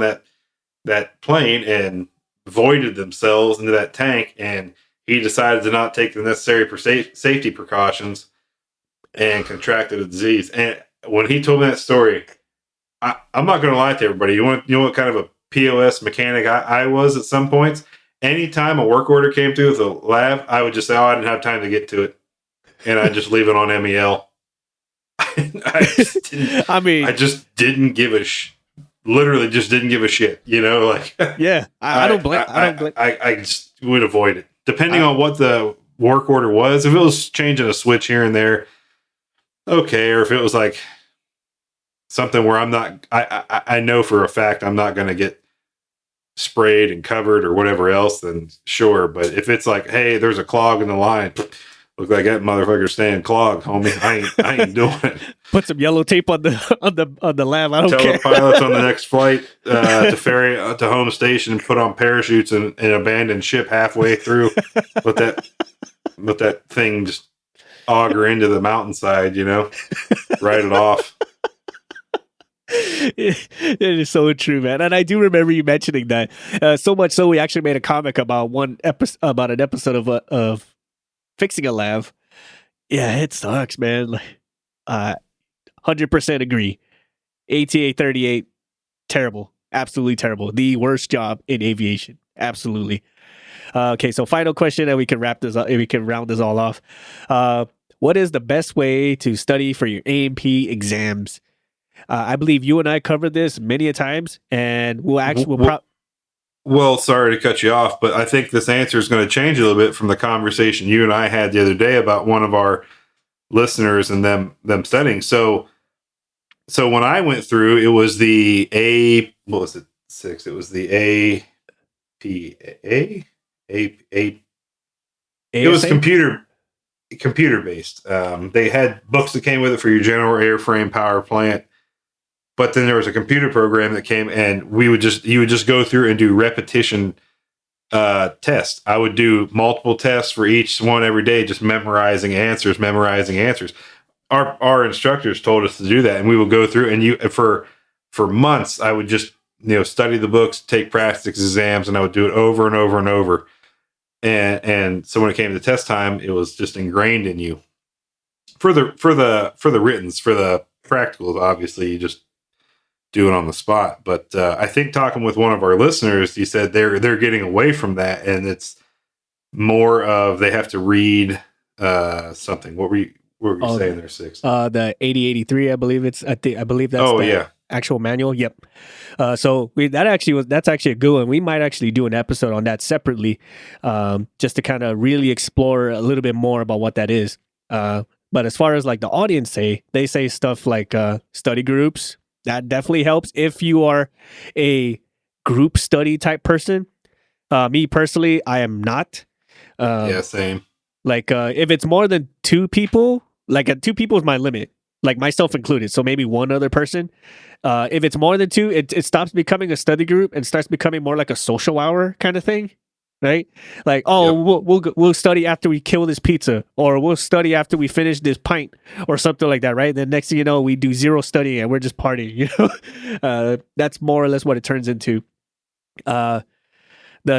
that plane and voided themselves into that tank, and he decided to not take the necessary safety precautions and contracted a disease. And when he told me that story, I'm not going to lie to everybody. You know what kind of a POS mechanic I was at some points? Anytime a work order came through with a lab, I would just say, I didn't have time to get to it. And I'd just leave it on MEL. I just didn't give a literally just didn't give a shit, you know, like, yeah, I don't blame. I just would avoid it depending on what the work order was. If it was changing a switch here and there, okay. Or if it was like something where I know for a fact I'm not going to get sprayed and covered or whatever else, then sure. But if it's like, hey, there's a clog in the line, look like that motherfucker staying clogged, homie. I ain't doing it. Put some yellow tape on the lab. I don't care. Tell the pilots on the next flight to ferry to home station and put on parachutes and abandon ship halfway through. Let that thing just auger into the mountainside, you know, write it off. It is so true, man. And I do remember you mentioning that. So much so, we actually made a comic about an episode of fixing a lav. Yeah, it sucks, man. 100% agree. ATA 38, terrible. Absolutely terrible. The worst job in aviation. Absolutely. Okay, so final question, and we can wrap this up. We can round this all off. What is the best way to study for your A&P exams? I believe you and I covered this many a times, and well, sorry to cut you off, but I think this answer is going to change a little bit from the conversation you and I had the other day about one of our listeners and them studying. So when I went through, it was the what was it? 6. It was the APA. It was computer based. They had books that came with it for your general airframe power plant, but then there was a computer program that came, and you would just go through and do repetition tests. I would do multiple tests for each one every day, just memorizing answers. Our instructors told us to do that, and we would go through, and for months I would just study the books, take practice exams, and I would do it over and over and over. And so when it came to test time, it was just ingrained in you. For the writtens, for the practicals, obviously you just do it on the spot. But I think talking with one of our listeners, he said they're getting away from that, and it's more of they have to read something. What were you saying there, 6? The 8083, I believe it's. I believe that's actual manual. Yep. So that's actually a good one. We might actually do an episode on that separately, just to kind of really explore a little bit more about what that is. But as far as like the audience they say stuff like study groups. That definitely helps if you are a group study type person. Me personally, I am not. Yeah, same. Like if it's more than 2 people, like 2 people is my limit, like myself included. So maybe one other person. If it's more than 2, it stops becoming a study group and starts becoming more like a social hour kind of thing. Right? Like, we'll study after we kill this pizza, or we'll study after we finish this pint, or something like that, right? Then next thing you know, we do 0 studying and we're just partying, That's more or less what it turns into. The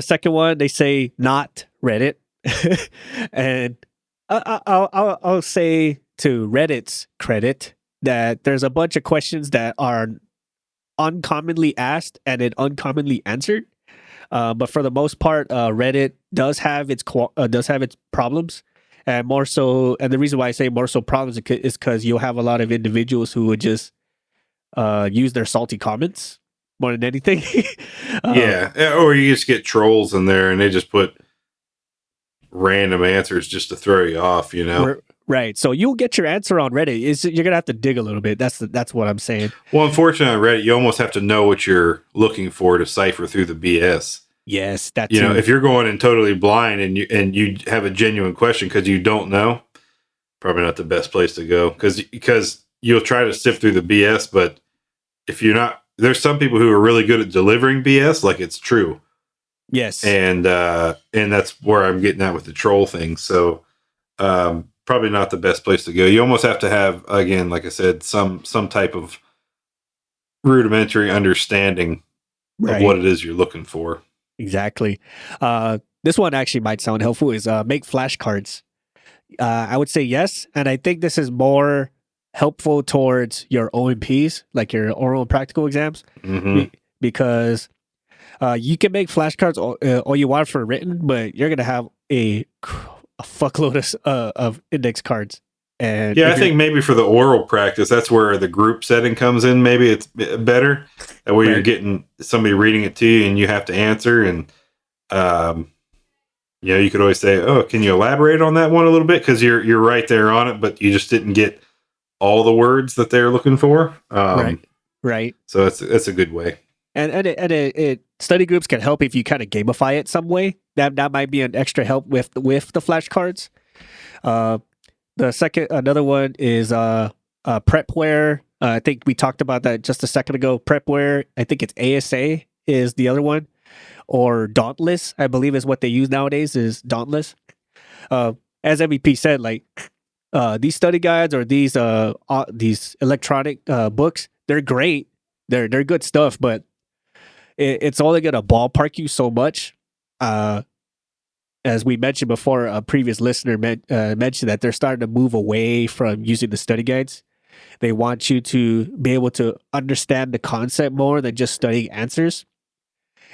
second one, they say not Reddit. And I'll say to Reddit's credit that there's a bunch of questions that are uncommonly asked and then uncommonly answered. But for the most part, Reddit does have its problems, and more so. And the reason why I say more so problems is because you'll have a lot of individuals who would just use their salty comments more than anything. Or you just get trolls in there, and they just put random answers just to throw you off. Right. So you'll get your answer on Reddit. You're gonna have to dig a little bit. That's what I'm saying. Well, unfortunately, on Reddit, you almost have to know what you're looking for to cipher through the BS. Yes, that's if you're going in totally blind and you have a genuine question because you don't know, probably not the best place to go because you'll try to sift through the BS, but if you're not, there's some people who are really good at delivering BS like it's true. Yes, and that's where I'm getting at with the troll thing. So. Probably not the best place to go. You almost have to have, again, like I said, some type of rudimentary understanding of what it is you're looking for. Exactly. This one actually might sound helpful is make flashcards. I would say yes. And I think this is more helpful towards your OMPs, like your oral and practical exams, because you can make flashcards all you want for written, but you're going to have a fuckload of index cards. And I think maybe for the oral practice, that's where the group setting comes in. Maybe it's better that way you're getting somebody reading it to you and you have to answer. And you could always say, "Oh, can you elaborate on that one a little bit?" Because you're right there on it, but you just didn't get all the words that they're looking for. Right. So it's a good way. And it study groups can help if you kind of gamify it some way. That might be an extra help with the flashcards. Another one is prepware. I think we talked about that just a second ago. Prepware. I think it's ASA is the other one, or Dauntless. I believe is what they use nowadays. Is Dauntless. As MVP said, like these study guides or these electronic books, they're great. They're good stuff, but it's only going to ballpark you so much. As we mentioned before, a previous listener mentioned that they're starting to move away from using the study guides. They want you to be able to understand the concept more than just studying answers.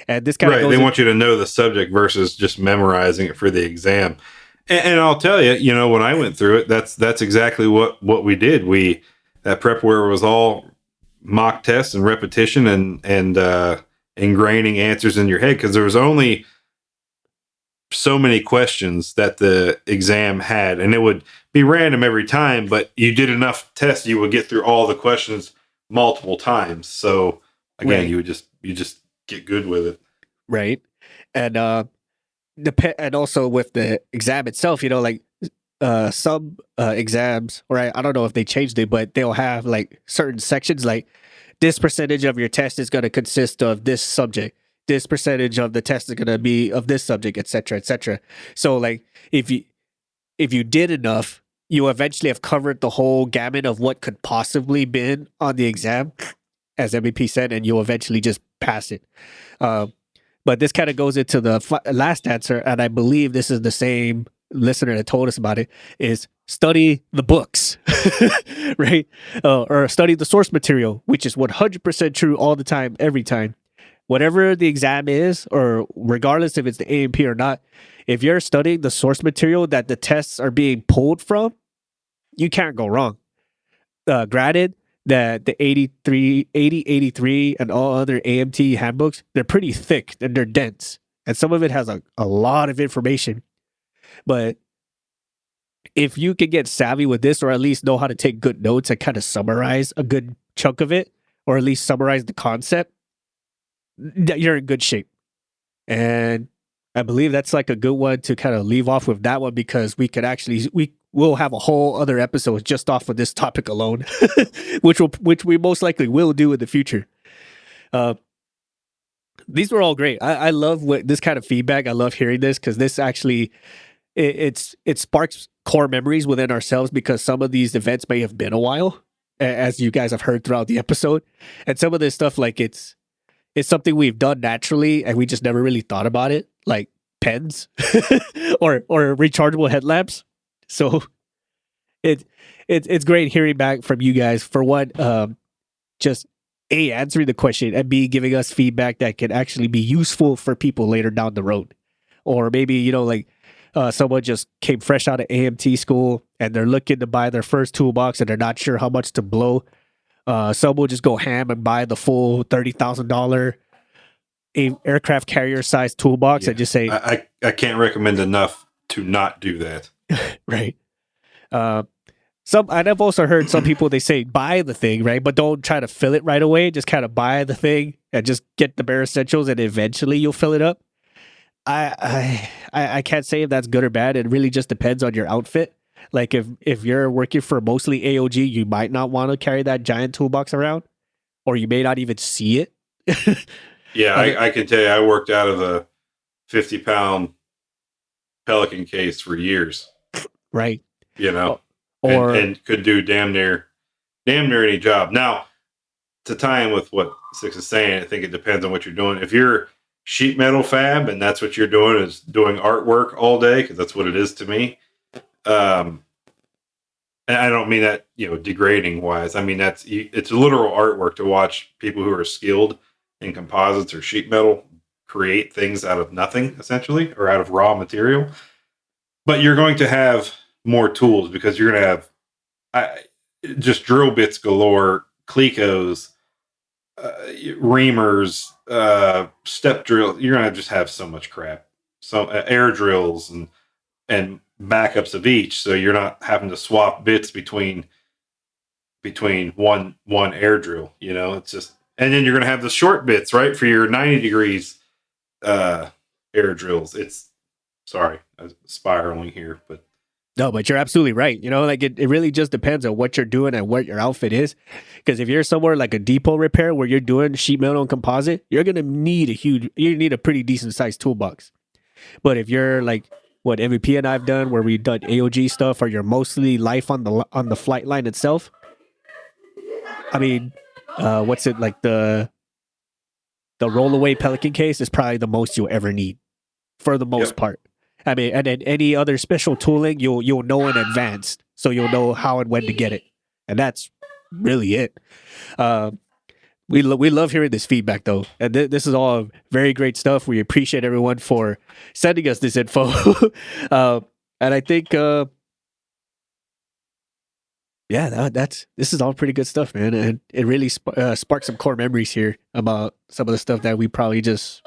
And this kind of goes. They want you to know the subject versus just memorizing it for the exam. And I'll tell you, you know, when I went through it, that's exactly what we did. That prepware was all mock tests and repetition and ingraining answers in your head, because there was only so many questions that the exam had, and it would be random every time, but you did enough tests, you would get through all the questions multiple times. So again, Right. you just get good with it. Right. And and also with the exam itself, you know, like some exams, or I don't know if they changed it, but they'll have like certain sections, like this percentage of your test is going to consist of this subject, this percentage of the test is going to be of this subject, etc., etc. So like if you did enough, you eventually have covered the whole gamut of what could possibly been on the exam, as MVP said, and you'll eventually just pass it. But this kind of goes into the last answer, and I believe this is the same listener that told us about it, is study the books, right? Or study the source material, which is 100% true all the time, every time. Whatever the exam is, or regardless if it's the A&P or not, if you're studying the source material that the tests are being pulled from, you can't go wrong. Granted, that the 8083 and all other AMT handbooks, they're pretty thick and they're dense. And some of it has a lot of information. But if you can get savvy with this, or at least know how to take good notes and kind of summarize a good chunk of it, or at least summarize the concept, you're in good shape. And I believe that's like a good one to kind of leave off with that one, because we will have a whole other episode just off of this topic alone, which we most likely will do in the future. These were all great. I love this kind of feedback. I love hearing this, because this actually it sparks core memories within ourselves, because some of these events may have been a while, as you guys have heard throughout the episode, and some of this stuff, like it's something we've done naturally and we just never really thought about it, like pens or rechargeable headlamps. So it's great hearing back from you guys, for one, just A, answering the question, and B, giving us feedback that can actually be useful for people later down the road. Or maybe, you know, like someone just came fresh out of AMT school and they're looking to buy their first toolbox and they're not sure how much to blow. Some will just go ham and buy the full $30,000 aircraft carrier size toolbox and just say, I can't recommend enough to not do that. Right. And I've also heard some people, they say buy the thing, right? But don't try to fill it right away. Just kind of buy the thing and just get the bare essentials, and eventually you'll fill it up. I can't say if that's good or bad. It really just depends on your outfit. Like if you're working for mostly AOG, you might not want to carry that giant toolbox around, or you may not even see it. Yeah, I can tell you, I worked out of a 50-pound Pelican case for years. Right. You know, and could do damn near any job. Now, to tie in with what Six is saying, I think it depends on what you're doing. If you're sheet metal fab and that's what you're doing, is doing artwork all day, because that's what it is to me. And I don't mean that, you know, degrading wise. I mean, it's literal artwork to watch people who are skilled in composites or sheet metal create things out of nothing, essentially, or out of raw material. But you're going to have more tools, because you're going to have just drill bits galore, Clecos, reamers, step drill. You're going to just have so much crap. So air drills and backups of each, so you're not having to swap bits between one air drill. You know, it's just, and then you're going to have the short bits, right, for your 90 degrees air drills. It's, sorry, I'm spiraling here, but no, but you're absolutely right. You know, like it really just depends on what you're doing and what your outfit is. Because if you're somewhere like a depot repair where you're doing sheet metal and composite, you're going to need a pretty decent sized toolbox. But if you're like what MVP and I've done, where we've done AOG stuff, or you're mostly life on the flight line itself, I mean, what's it like, the rollaway Pelican case is probably the most you'll ever need for the most part. I mean, and then any other special tooling you'll know in advance, so you'll know how and when to get it, and that's really it. Uh, we love hearing this feedback though, and this is all very great stuff. We appreciate everyone for sending us this info, and I think this is all pretty good stuff, man, and it really sparked some core memories here about some of the stuff that we probably just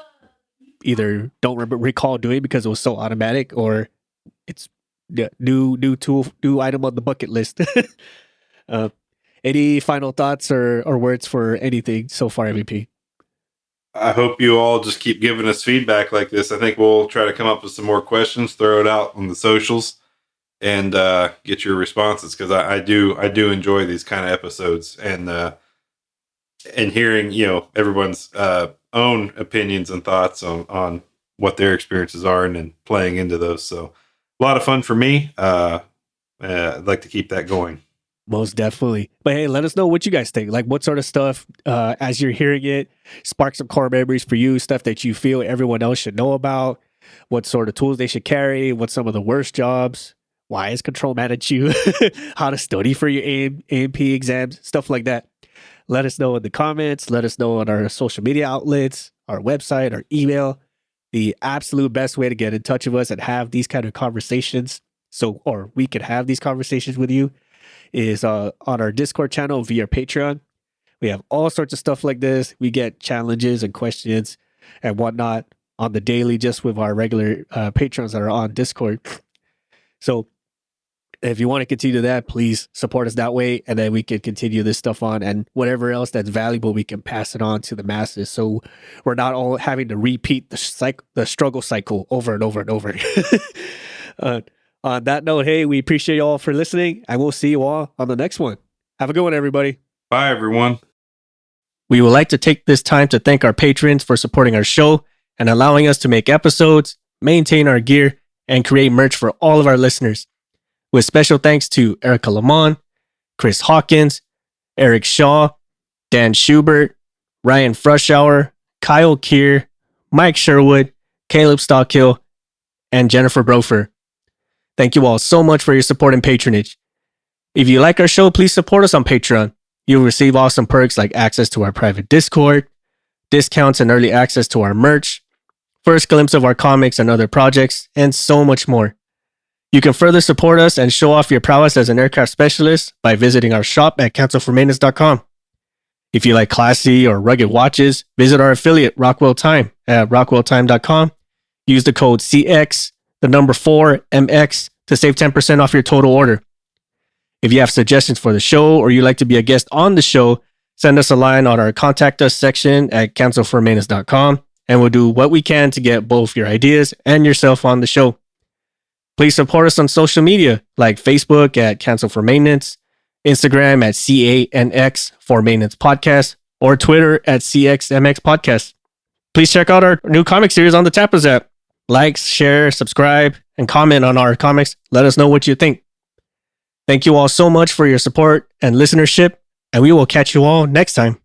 either don't recall doing because it was so automatic, or it's new item on the bucket list. uh, any final thoughts or words for anything so far, MVP? I hope you all just keep giving us feedback like this. I think we'll try to come up with some more questions, throw it out on the socials, and get your responses, because I do enjoy these kind of episodes, and hearing everyone's own opinions and thoughts on what their experiences are, and then playing into those. So a lot of fun for me. I'd like to keep that going. Most definitely. But hey, let us know what you guys think. Like, what sort of stuff, as you're hearing it, spark some core memories for you, stuff that you feel everyone else should know about, what sort of tools they should carry, what's some of the worst jobs, why is control mad at you, how to study for your A&P exams, stuff like that. Let us know in the comments. Let us know on our social media outlets, our website, our email. The absolute best way to get in touch with us and have these kind of conversations, or we could have these conversations with you, is on our Discord channel via Patreon. We have all sorts of stuff like this. We get challenges and questions and whatnot on the daily, just with our regular patrons that are on Discord. So if you want to continue that, please support us that way, and then we can continue this stuff on, and whatever else that's valuable, we can pass it on to the masses. So we're not all having to repeat the struggle cycle over and over and over. On that note, hey, we appreciate you all for listening, and we'll see you all on the next one. Have a good one, everybody. Bye, everyone. We would like to take this time to thank our patrons for supporting our show and allowing us to make episodes, maintain our gear, and create merch for all of our listeners. With special thanks to Erica Lamont, Chris Hawkins, Eric Shaw, Dan Schubert, Ryan Frushauer, Kyle Keir, Mike Sherwood, Caleb Stockhill, and Jennifer Brofer. Thank you all so much for your support and patronage. If you like our show, please support us on Patreon. You'll receive awesome perks like access to our private Discord, discounts and early access to our merch, first glimpse of our comics and other projects, and so much more. You can further support us and show off your prowess as an aircraft specialist by visiting our shop at cancelformaintenance.com. If you like classy or rugged watches, visit our affiliate Rockwell Time at rockwelltime.com. Use the code CX, the number 4MX, to save 10% off your total order. If you have suggestions for the show, or you'd like to be a guest on the show, send us a line on our contact us section at cancelformaintenance.com, and we'll do what we can to get both your ideas and yourself on the show. Please support us on social media, like Facebook at Cancel for Maintenance, Instagram at CANX for Maintenance Podcast, or Twitter at CXMX Podcast. Please check out our new comic series on the Tapas app. Like, share, subscribe, and comment on our comics. Let us know what you think. Thank you all so much for your support and listenership, and we will catch you all next time.